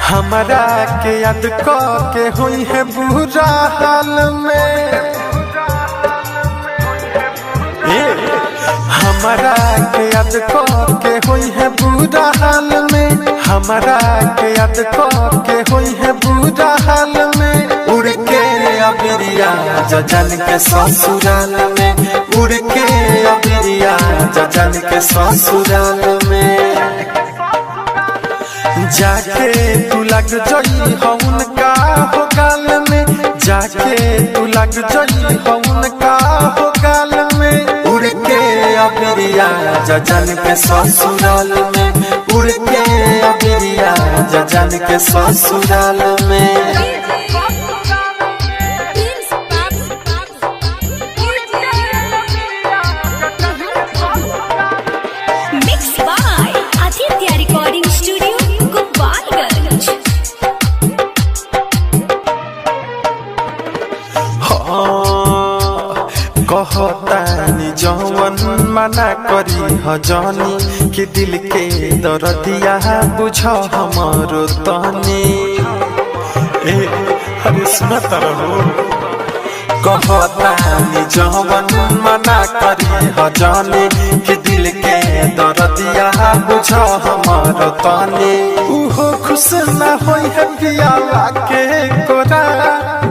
हमरा के याद के हुई है बुरा हाल में, हमरा के याद के हुई है बुरा हाल में, हमरा के याद के हुई है बुरा हाल में। उड़ के अबिरिया जजन के ससुराल में, उड़ के अबिरिया जजन के ससुराल में। जाके तू लग जई हौन का हो गाल में, जाके तू लग जई हौन का हो गाल में। उड़ के अबिरिया जजन के ससुराल में, उड़ के अबिरिया जजन के ससुराल में। कहतानी जवन मना करी हजानी कि दिल के दर्दिया बुझ हमरो तनी। अरे सुनत रहो, कहतानी जवन मना करी हजानी कि दिल के दर्दिया बुझ हमरो तनी। उहो खुश न होई है पियावा के कोरा,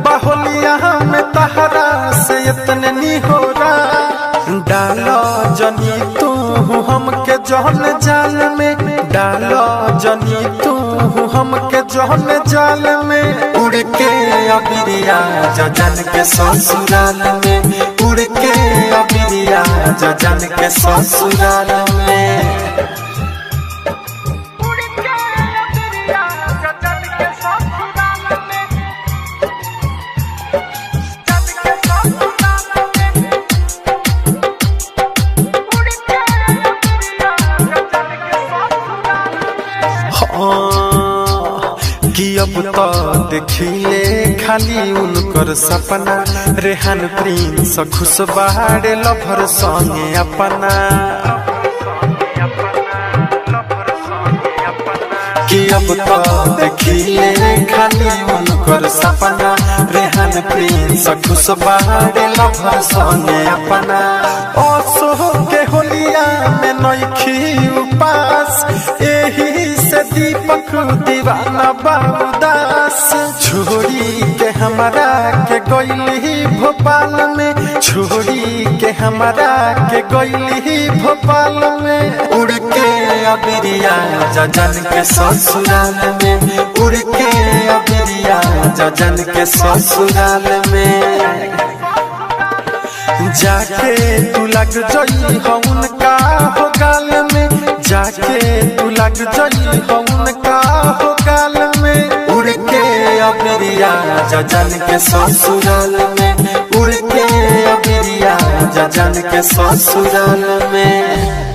बाहुलिया में तहरा से इतने नहीं हो रहा। डालो जनी तू हमके जहन जाल में, डालो जनी तू हमके जहन जाल में। उड़ के अबिरिया जजन के ससुराल में, उड़ के अबिरिया जजन के ससुराल में। कि अब तो देखिले खाली उनकर सपना, रेहान प्रिंस खुश बाड़े लभर संगे अपना। कि अब तो देखिले खाली उनकर सपना, रेहान प्रिंस खुश बाड़े लभर संगे अपना। ओसो के होलिया में नइखी उपास, एही से दीपक दीवाना बाबूदास। छोड़ी के हमरा के गइली भोपाल में, छोड़ी के हमरा के गइली भोपाल में। उड़ के अबिरिया जजन के ससुराल में, उड़ के अबिरिया जजन के ससुराल में। जाके तू लग जई हौन का हो गाल में, जाके तू लग जई हौन का हो गाल में। उड़ के अबिरिया जजन के ससुराल में, उड़ के अबिरिया जजन के ससुराल में।